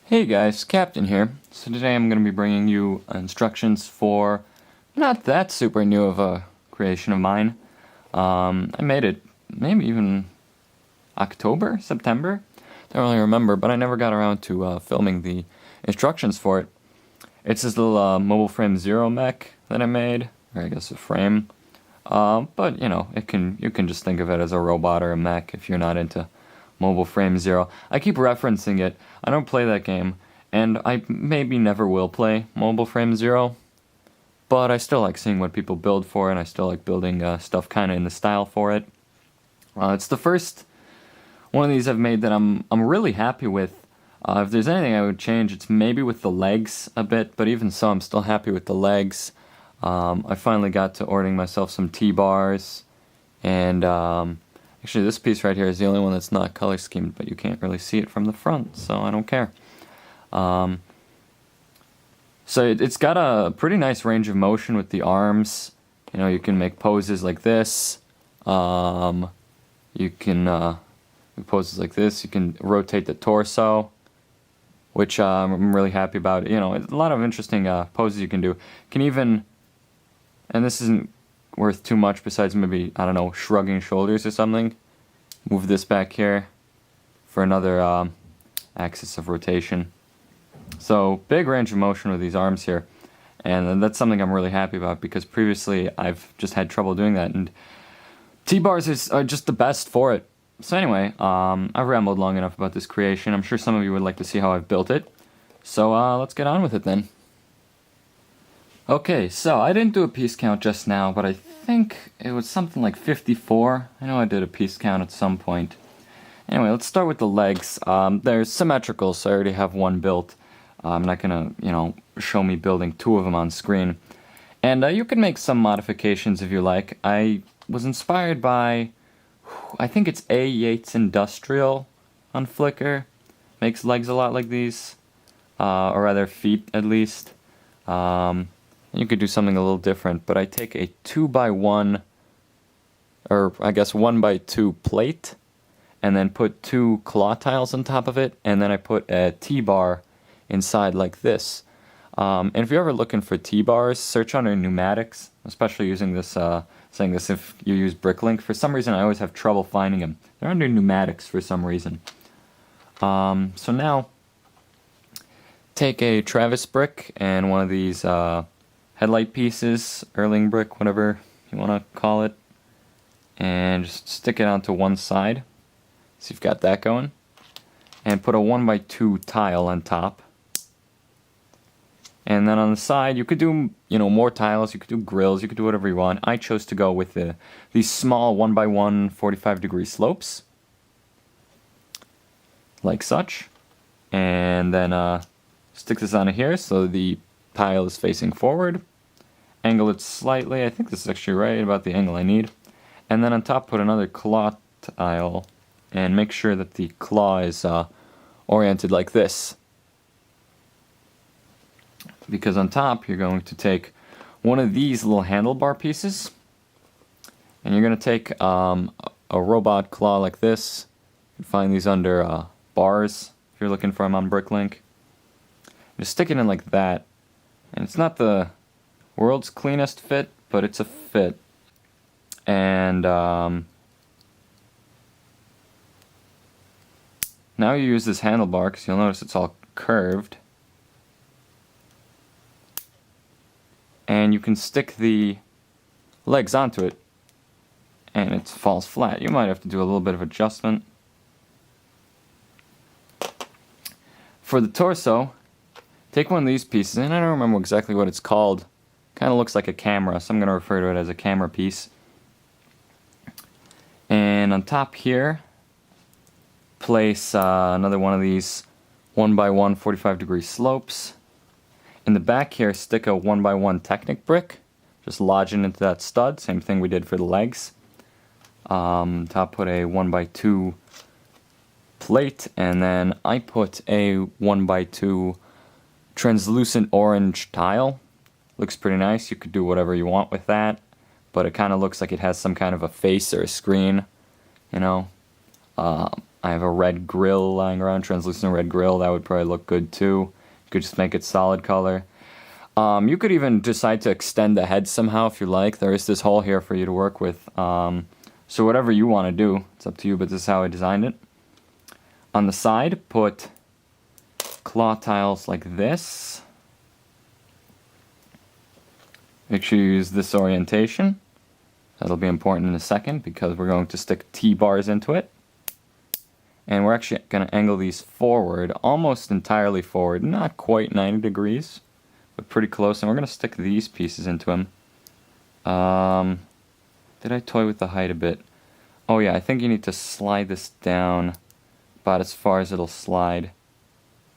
Hey guys, Captain here. So today I'm going to be bringing you instructions for not that super new of a creation of mine. I made it maybe even October, September? Don't really remember, but I never got around to filming the instructions for it. It's this little Mobile Frame Zero mech that I made, or I guess a frame. But you know, you can just think of it as a robot or a mech if you're not into Mobile Frame Zero. I keep referencing it. I don't play that game, and I maybe never will play Mobile Frame Zero, but I still like seeing what people build for it, and I still like building stuff kind of in the style for it. It's the first one of these I've made that I'm really happy with. If there's anything I would change, it's maybe with the legs a bit, but even so, I'm still happy with the legs. I finally got to ordering myself some T-bars, and actually this piece right here is the only one that's not color schemed, but you can't really see it from the front, so I don't care. So it's got a pretty nice range of motion with the arms. You know, you can make poses like this. You can make poses like this. You can rotate the torso, which I'm really happy about. You know, a lot of interesting poses you can do. You can even, and this isn't worth too much besides maybe, I don't know, shrugging shoulders or something. Move this back here for another axis of rotation. So big range of motion with these arms here, and that's something I'm really happy about because previously I've just had trouble doing that, and T-bars are just the best for it. So anyway, I've rambled long enough about this creation. I'm sure some of you would like to see how I've built it. So let's get on with it then. Okay, so I didn't do a piece count just now, but I think it was something like 54. I know I did a piece count at some point. Anyway, let's start with the legs. They're symmetrical, so I already have one built. I'm not gonna, show me building two of them on screen. And you can make some modifications if you like. I was inspired by, I think it's A. Yates Industrial on Flickr. Makes legs a lot like these, or rather feet at least. You could do something a little different, but I take a 2x1, or I guess 1x2 plate, and then put two claw tiles on top of it, and then I put a T-bar inside like this. And if you're ever looking for T-bars, search under pneumatics, especially using this, saying this if you use Bricklink. For some reason I always have trouble finding them. They're under pneumatics for some reason. So now, take a Travis brick and one of these headlight pieces, Erling brick, whatever you want to call it, and just stick it onto one side. So you've got that going. And put a 1x2 tile on top. And then on the side, you could do, more tiles, you could do grills, you could do whatever you want. I chose to go with these small 1x1 45-degree slopes. Like such. And then stick this on here so the tile is facing forward. Angle it slightly, I think this is actually right about the angle I need. And then on top put another claw tile. And make sure that the claw is oriented like this. Because on top you're going to take one of these little handlebar pieces, and you're going to take a robot claw like this. You can find these under bars if you're looking for them on Bricklink. Just stick it in like that, and it's not the world's cleanest fit, but it's a fit. And now you use this handlebar because you'll notice it's all curved. And you can stick the legs onto it, and it falls flat. You might have to do a little bit of adjustment. For the torso, take one of these pieces, and I don't remember exactly what it's called. Kind of looks like a camera, so I'm going to refer to it as a camera piece. And on top here, place another one of these 1x1 45-degree slopes. In the back here, stick a 1x1 Technic brick, just lodge it into that stud, same thing we did for the legs. Top put a 1x2 plate, and then I put a 1x2 translucent orange tile. Looks pretty nice, you could do whatever you want with that, but it kind of looks like it has some kind of a face or a screen, I have a red grill lying around, translucent red grill. That would probably look good too. You could just make it solid color. You could even decide to extend the head somehow if you like. There is this hole here for you to work with. So whatever you want to do, it's up to you, but this is how I designed it. On the side, put claw tiles like this. Make sure you use this orientation. That'll be important in a second because we're going to stick T-bars into it. And we're actually going to angle these forward, almost entirely forward, not quite 90 degrees, but pretty close. And we're going to stick these pieces into them. Did I toy with the height a bit? Oh yeah, I think you need to slide this down about as far as it'll slide,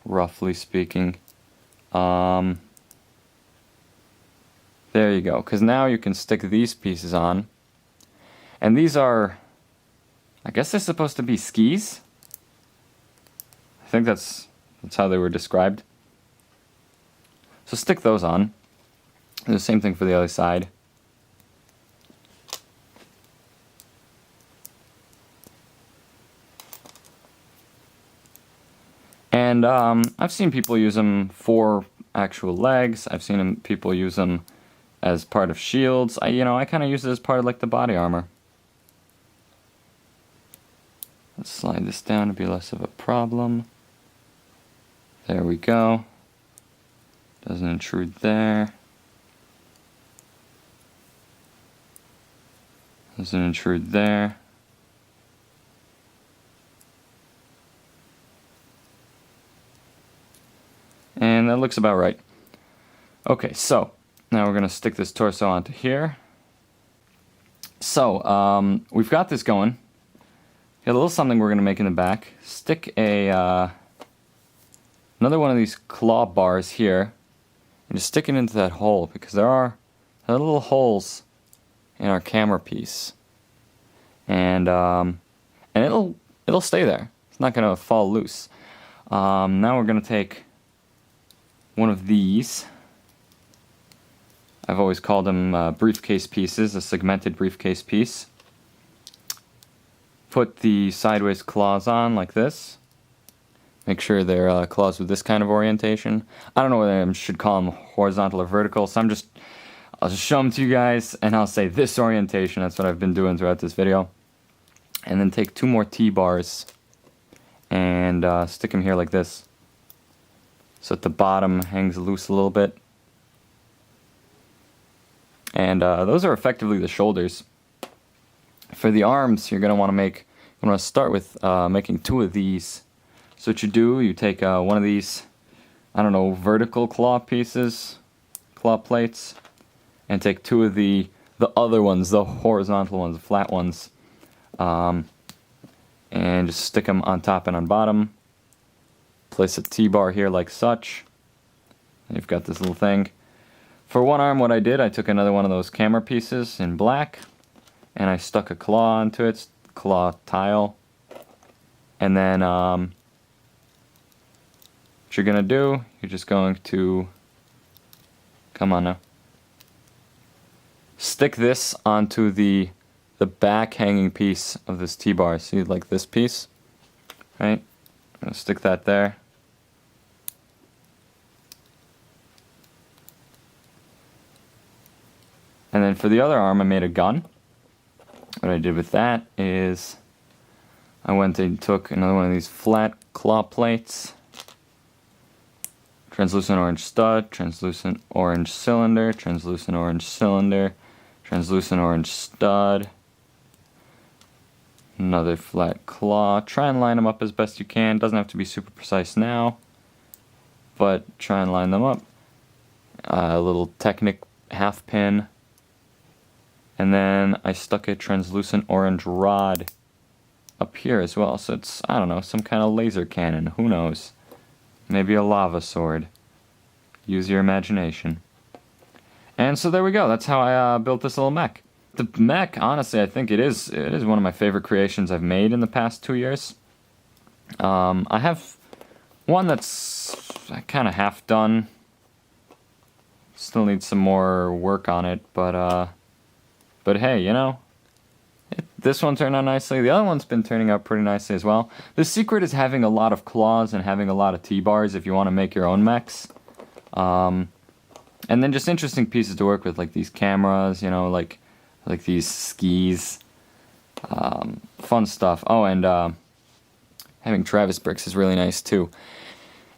roughly speaking. There you go, because now you can stick these pieces on. And these are, I guess they're supposed to be skis? I think that's how they were described. So stick those on. And the same thing for the other side. And I've seen people use them for actual legs. I've seen people use them as part of shields. I kind of use it as part of like the body armor. Let's slide this down to be less of a problem. There we go. Doesn't intrude there. Doesn't intrude there. And that looks about right. Okay, so now we're going to stick this torso onto here. So, we've got this going. Got a little something we're going to make in the back. Stick another one of these claw bars here. And just stick it into that hole, because there are little holes in our camera piece. And it'll stay there. It's not going to fall loose. Now we're going to take one of these. I've always called them briefcase pieces, a segmented briefcase piece. Put the sideways claws on like this. Make sure they're claws with this kind of orientation. I don't know whether I should call them horizontal or vertical, so I'll just show them to you guys, and I'll say this orientation. That's what I've been doing throughout this video. And then take two more T-bars and stick them here like this, so that the bottom hangs loose a little bit. And those are effectively the shoulders. For the arms, you're going to start with making two of these. So what you do, you take one of these, I don't know, vertical claw pieces, claw plates, and take two of the other ones, the horizontal ones, the flat ones, and just stick them on top and on bottom. Place a T-bar here like such. And you've got this little thing. For one arm, what I did, I took another one of those camera pieces in black, and I stuck a claw onto it, claw tile. And then what you're going to do, you're just going to, come on now, stick this onto the back hanging piece of this T-bar. See, like this piece, right? I'm going to stick that there. And then for the other arm, I made a gun. What I did with that is I went and took another one of these flat claw plates, translucent orange stud, translucent orange cylinder, translucent orange cylinder, translucent orange stud, another flat claw. Try and line them up as best you can. Doesn't have to be super precise now, but try and line them up. A little Technic half pin. And then I stuck a translucent orange rod up here as well. So it's, I don't know, some kind of laser cannon. Who knows? Maybe a lava sword. Use your imagination. And so there we go. That's how I built this little mech. The mech, honestly, I think it is one of my favorite creations I've made in the past 2 years. I have one that's kind of half done. Still need some more work on it, but hey, you know, this one turned out nicely. The other one's been turning out pretty nicely as well. The secret is having a lot of claws and having a lot of T-bars if you want to make your own mechs. And then just interesting pieces to work with, like these cameras, you know, like these skis. Fun stuff. Oh, and having Travis bricks is really nice too.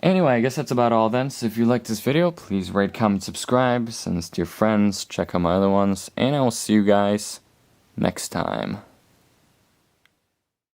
Anyway, I guess that's about all then. So if you liked this video, please rate, comment, subscribe, send this to your friends, check out my other ones, and I will see you guys next time.